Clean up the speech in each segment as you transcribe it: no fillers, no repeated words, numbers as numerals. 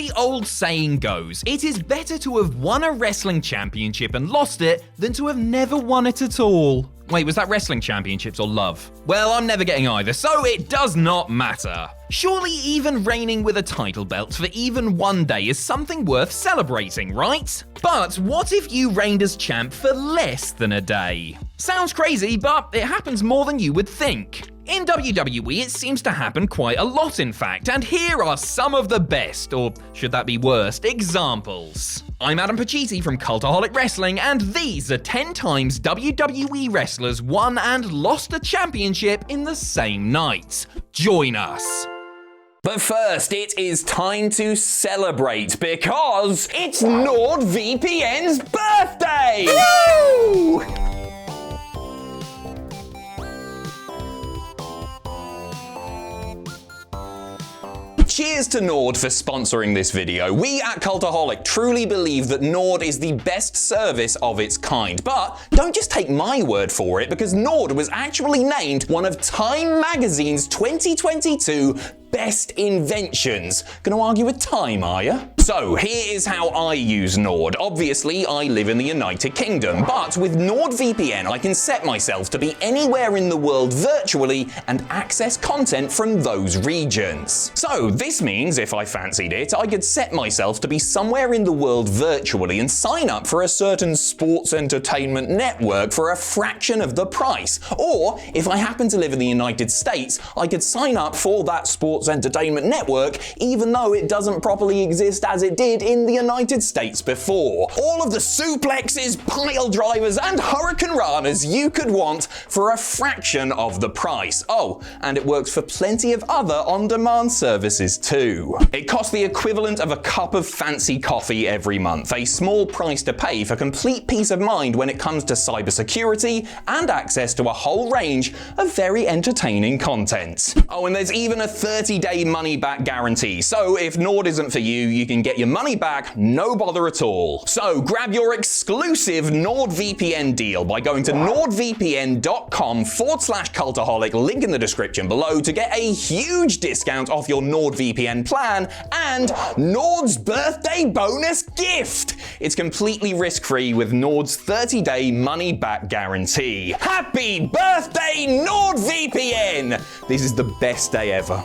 the old saying goes, it is better to have won a wrestling championship and lost it than to have never won it at all. Wait, was that wrestling championships or love? Well, I'm never getting either, so it does not matter. Surely even reigning with a title belt for even one day is something worth celebrating, right? But what if you reigned as champ for less than a day? Sounds crazy, but it happens more than you would think. In WWE, it seems to happen quite a lot, in fact, and here are some of the best, or should that be worst, examples. I'm Adam Pacitti from Cultaholic Wrestling, and these are 10 times WWE wrestlers won and lost a championship in the same night. Join us. But first, it is time to celebrate because it's NordVPN's birthday! Woo! Cheers to Nord for sponsoring this video. We at Cultaholic truly believe that Nord is the best service of its kind. But don't just take my word for it, because Nord was actually named one of Time Magazine's 2022 Best Inventions. Gonna argue with Time, are ya? So, here is how I use Nord. Obviously, I live in the United Kingdom, but with NordVPN, I can set myself to be anywhere in the world virtually and access content from those regions. So, this means if I fancied it, I could set myself to be somewhere in the world virtually and sign up for a certain sports entertainment network for a fraction of the price. Or, if I happen to live in the United States, I could sign up for that sports entertainment network even though it doesn't properly exist as it did in the United States before. All of the suplexes, pile drivers, and hurricane ranas you could want for a fraction of the price. Oh, and it works for plenty of other on-demand services too. It costs the equivalent of a cup of fancy coffee every month, a small price to pay for complete peace of mind when it comes to cybersecurity and access to a whole range of very entertaining content. Oh, and there's even a 30-day money-back guarantee, so if Nord isn't for you, you can get your money back, no bother at all. So grab your exclusive NordVPN deal by going to nordvpn.com/cultaholic, link in the description below, to get a huge discount off your NordVPN plan and Nord's birthday bonus gift. It's completely risk-free with Nord's 30-day money-back guarantee. Happy birthday, NordVPN! This is the best day ever.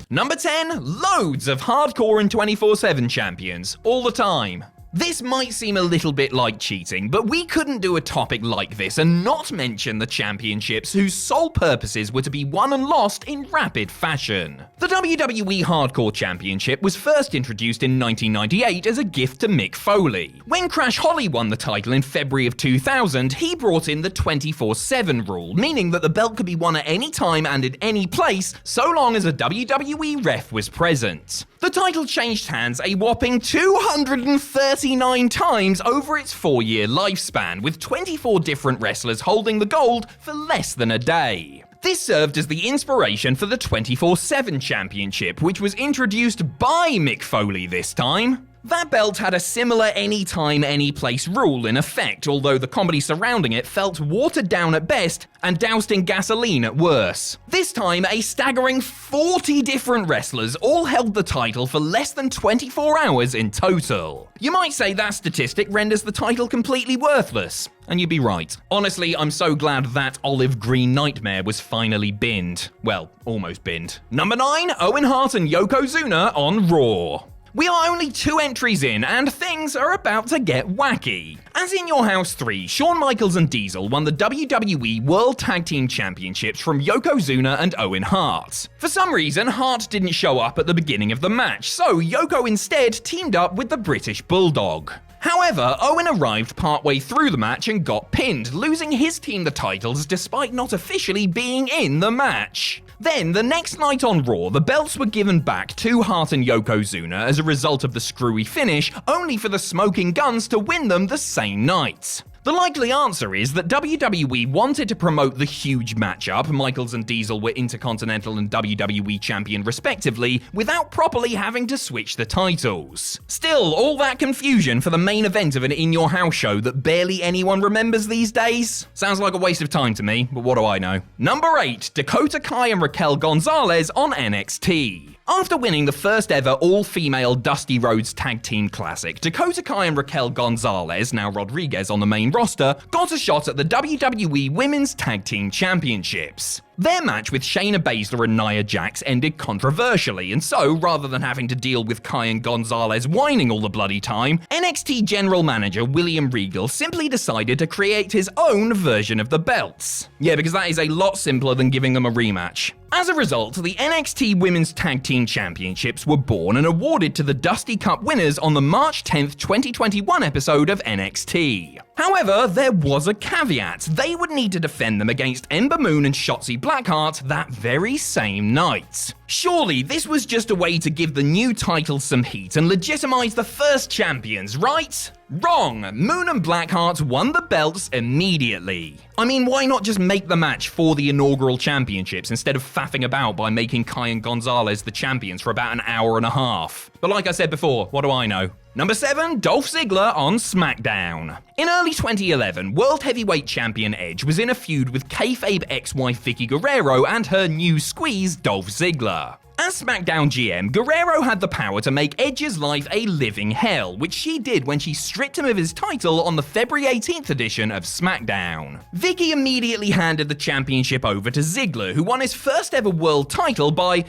Number 10, loads of hardcore and 24/7 champions, all the time. This might seem a little bit like cheating, but we couldn't do a topic like this and not mention the championships whose sole purposes were to be won and lost in rapid fashion. The WWE Hardcore Championship was first introduced in 1998 as a gift to Mick Foley. When Crash Holly won the title in February of 2000, he brought in the 24/7 rule, meaning that the belt could be won at any time and in any place, so long as a WWE ref was present. The title changed hands a whopping 239 times over its 4-year lifespan, with 24 different wrestlers holding the gold for less than a day. This served as the inspiration for the 24/7 Championship, which was introduced by Mick Foley this time. That belt had a similar anytime, anyplace rule in effect, although the comedy surrounding it felt watered down at best and doused in gasoline at worse. This time, a staggering 40 different wrestlers all held the title for less than 24 hours in total. You might say that statistic renders the title completely worthless, and you'd be right. Honestly, I'm so glad that olive green nightmare was finally binned. Well, almost binned. Number 9, Owen, Hart and Yokozuna on Raw. We are only 2 entries in, and things are about to get wacky. As in Your House 3, Shawn Michaels and Diesel won the WWE World Tag Team Championships from Yokozuna and Owen Hart. For some reason, Hart didn't show up at the beginning of the match, so Yoko instead teamed up with the British Bulldog. However, Owen arrived partway through the match and got pinned, losing his team the titles despite not officially being in the match. Then, the next night on Raw, the belts were given back to Hart and Yokozuna as a result of the screwy finish, only for the Smoking Guns to win them the same night. The likely answer is that WWE wanted to promote the huge matchup, Michaels and Diesel were Intercontinental and WWE Champion respectively, without properly having to switch the titles. Still, all that confusion for the main event of an in-your-house show that barely anyone remembers these days? Sounds like a waste of time to me, but what do I know? Number 8, Dakota Kai and Raquel Gonzalez on NXT. After winning the first ever all-female Dusty Rhodes Tag Team Classic, Dakota Kai and Raquel Gonzalez, now Rodriguez on the main roster, got a shot at the WWE Women's Tag Team Championships. Their match with Shayna Baszler and Nia Jax ended controversially, and so, rather than having to deal with Kai and Gonzalez whining all the bloody time, NXT General Manager William Regal simply decided to create his own version of the belts. Yeah, because that is a lot simpler than giving them a rematch. As a result, the NXT Women's Tag Team Championships were born and awarded to the Dusty Cup winners on the March 10th, 2021 episode of NXT. However, there was a caveat. They would need to defend them against Ember Moon and Shotzi Blackheart that very same night. Surely this was just a way to give the new titles some heat and legitimize the first champions, right? Wrong! Moon and Blackheart won the belts immediately. I mean, why not just make the match for the inaugural championships instead of faffing about by making Kai and Gonzalez the champions for about an hour and a half? But like I said before, what do I know? Number 7, Dolph Ziggler on SmackDown. In early 2011, World Heavyweight Champion Edge was in a feud with kayfabe ex-wife Vicky Guerrero and her new squeeze, Dolph Ziggler. As SmackDown GM, Guerrero had the power to make Edge's life a living hell, which she did when she stripped him of his title on the February 18th edition of SmackDown. Vicky immediately handed the championship over to Ziggler, who won his first ever world title by,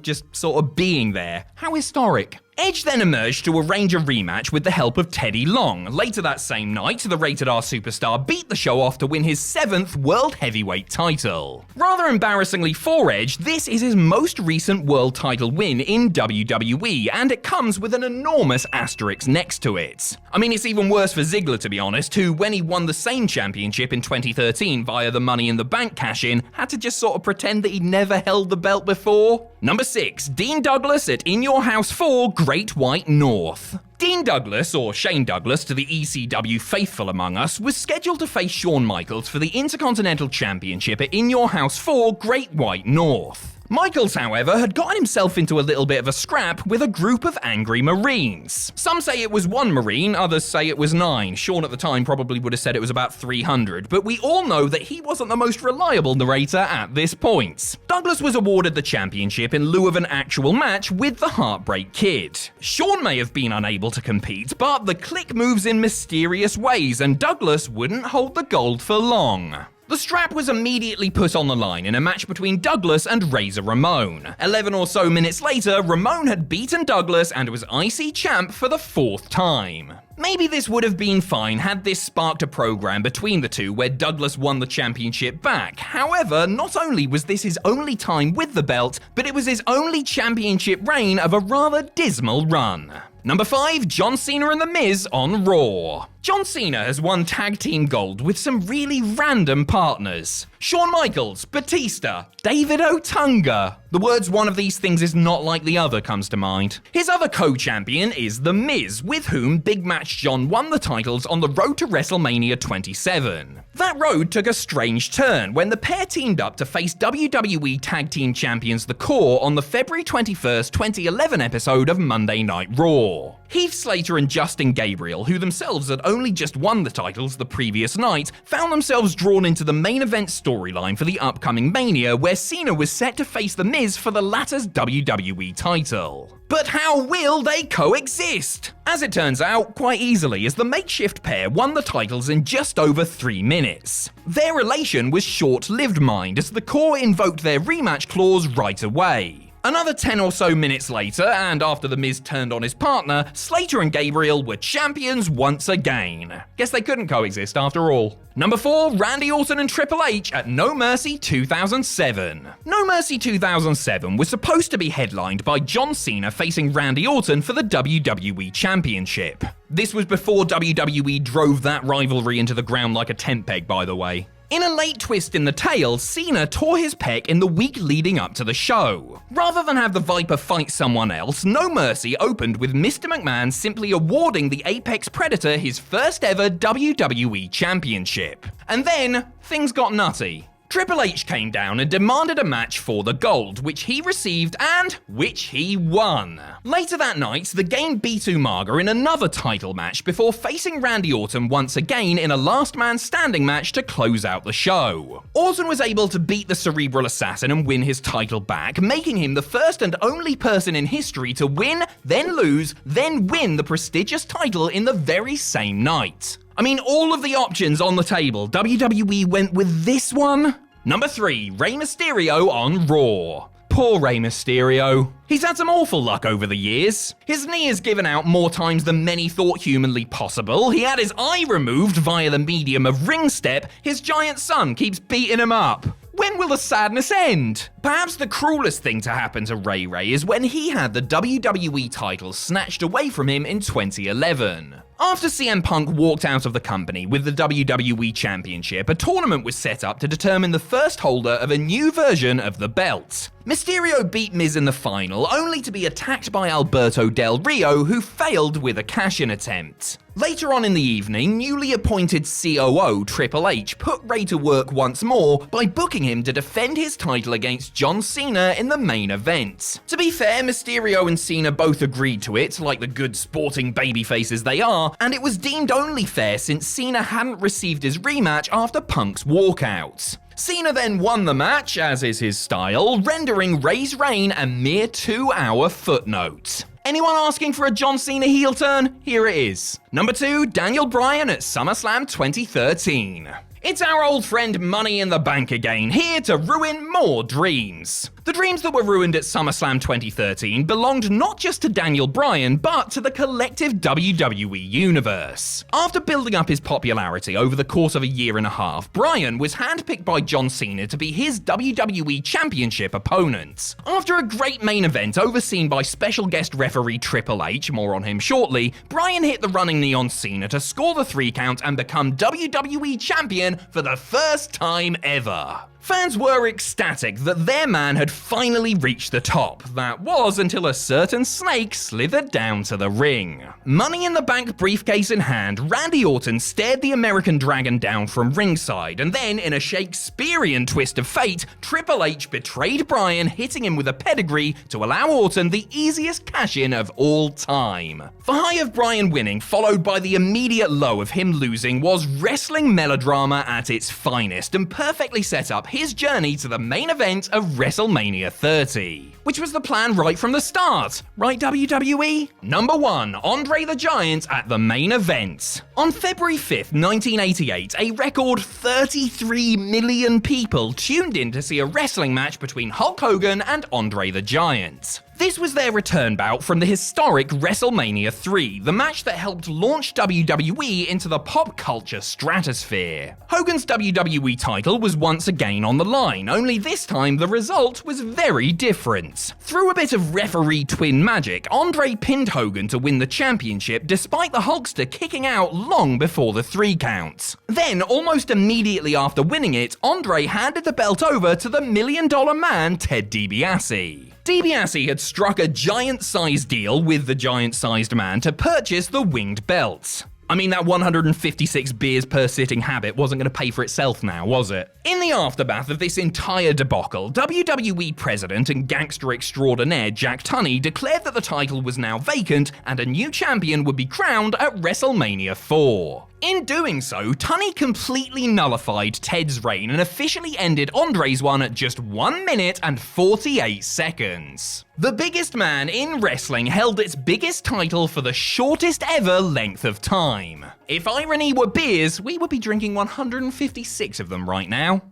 just sort of being there. How historic. Edge then emerged to arrange a rematch with the help of Teddy Long. Later that same night, the Rated R superstar beat the show off to win his 7th World Heavyweight title. Rather embarrassingly for Edge, this is his most recent world title win in WWE, and it comes with an enormous asterisk next to it. I mean, it's even worse for Ziggler, to be honest, who, when he won the same championship in 2013 via the Money in the Bank cash-in, had to just sort of pretend that he'd never held the belt before. Number 6, Dean Douglas at In Your House 4, Great White North. Dean Douglas, or Shane Douglas to the ECW faithful among us, was scheduled to face Shawn Michaels for the Intercontinental Championship at In Your House 4, Great White North. Michaels, however, had gotten himself into a little bit of a scrap with a group of angry Marines. Some say it was 1 Marine, others say it was 9. Shawn at the time probably would have said it was about 300, but we all know that he wasn't the most reliable narrator at this point. Douglas was awarded the championship in lieu of an actual match with the Heartbreak Kid. Shawn may have been unable to compete, but the Clique moves in mysterious ways, and Douglas wouldn't hold the gold for long. The strap was immediately put on the line in a match between Douglas and Razor Ramon. 11 or so minutes later, Ramon had beaten Douglas and was IC champ for the 4th time. Maybe this would have been fine had this sparked a program between the two where Douglas won the championship back. However, not only was this his only time with the belt, but it was his only championship reign of a rather dismal run. Number 5, John Cena and The Miz on Raw. John Cena has won tag team gold with some really random partners. Shawn Michaels, Batista, David Otunga. The words one of these things is not like the other comes to mind. His other co-champion is The Miz, with whom Big Match John won the titles on the road to WrestleMania 27. That road took a strange turn when the pair teamed up to face WWE Tag Team Champions The Core on the February 21st, 2011 episode of Monday Night Raw. Heath Slater and Justin Gabriel, who themselves had only just won the titles the previous night, found themselves drawn into the main event storyline for the upcoming Mania, where Cena was set to face The Miz for the latter's WWE title. But how will they coexist? As it turns out, quite easily, as the makeshift pair won the titles in just over 3 minutes. Their relation was short-lived, mind, as the Core invoked their rematch clause right away. Another 10 or so minutes later, and after The Miz turned on his partner, Slater and Gabriel were champions once again. Guess they couldn't coexist after all. Number 4, Randy Orton and Triple H at No Mercy 2007. No Mercy 2007 was supposed to be headlined by John Cena facing Randy Orton for the WWE Championship. This was before WWE drove that rivalry into the ground like a tent peg, by the way. In a late twist in the tale, Cena tore his pec in the week leading up to the show. Rather than have the Viper fight someone else, No Mercy opened with Mr. McMahon simply awarding the Apex Predator his first ever WWE Championship. And then, things got nutty. Triple H came down and demanded a match for the gold, which he received and which he won. Later that night, the Game beat Umaga in another title match before facing Randy Orton once again in a last man standing match to close out the show. Orton was able to beat the Cerebral Assassin and win his title back, making him the first and only person in history to win, then lose, then win the prestigious title in the very same night. I mean, all of the options on the table, WWE went with this one? Number 3, Rey Mysterio on Raw. Poor Rey Mysterio. He's had some awful luck over the years. His knee is given out more times than many thought humanly possible. He had his eye removed via the medium of ring step. His giant son keeps beating him up. When will the sadness end? Perhaps the cruelest thing to happen to Ray is when he had the WWE title snatched away from him in 2011. After CM Punk walked out of the company with the WWE Championship, a tournament was set up to determine the first holder of a new version of the belt. Mysterio beat Miz in the final, only to be attacked by Alberto Del Rio, who failed with a cash-in attempt. Later on in the evening, newly appointed COO Triple H put Ray to work once more by booking him to defend his title against John Cena in the main event. To be fair, Mysterio and Cena both agreed to it, like the good sporting babyfaces they are, and it was deemed only fair since Cena hadn't received his rematch after Punk's walkout. Cena then won the match, as is his style, rendering Ray's reign a mere 2-hour footnote. Anyone asking for a John Cena heel turn? Here it is. Number 2, Daniel Bryan at SummerSlam 2013. It's our old friend Money in the Bank again, here to ruin more dreams. The dreams that were ruined at SummerSlam 2013 belonged not just to Daniel Bryan, but to the collective WWE universe. After building up his popularity over the course of a year and a half, Bryan was handpicked by John Cena to be his WWE Championship opponent. After a great main event overseen by special guest referee Triple H, more on him shortly, Bryan hit the running knee on Cena to score the 3 count and become WWE Champion for the first time ever. Fans were ecstatic that their man had finally reached the top. That was until a certain snake slithered down to the ring. Money in the Bank briefcase in hand, Randy Orton stared the American Dragon down from ringside, and then, in a Shakespearean twist of fate, Triple H betrayed Bryan, hitting him with a pedigree to allow Orton the easiest cash-in of all time. The high of Bryan winning, followed by the immediate low of him losing, was wrestling melodrama at its finest, and perfectly set up his journey to the main event of WrestleMania 30. Which was the plan right from the start, right WWE? Number 1, Andre the Giant at the main event. On February 5th, 1988, a record 33 million people tuned in to see a wrestling match between Hulk Hogan and Andre the Giant. This was their return bout from the historic WrestleMania 3, the match that helped launch WWE into the pop culture stratosphere. Hogan's WWE title was once again on the line, only this time the result was very different. Through a bit of referee twin magic, Andre pinned Hogan to win the championship despite the Hulkster kicking out long before the 3 count. Then, almost immediately after winning it, Andre handed the belt over to the $1 Million Man Ted DiBiase. DiBiase had struck a giant-sized deal with the giant-sized man to purchase the winged belt. I mean, that 156 beers per sitting habit wasn't going to pay for itself now, was it? In the aftermath of this entire debacle, WWE president and gangster extraordinaire Jack Tunney declared that the title was now vacant and a new champion would be crowned at WrestleMania 4. In doing so, Tunney completely nullified Ted's reign and officially ended Andre's one at just 1 minute and 48 seconds. The biggest man in wrestling held its biggest title for the shortest ever length of time. If irony were beers, we would be drinking 156 of them right now.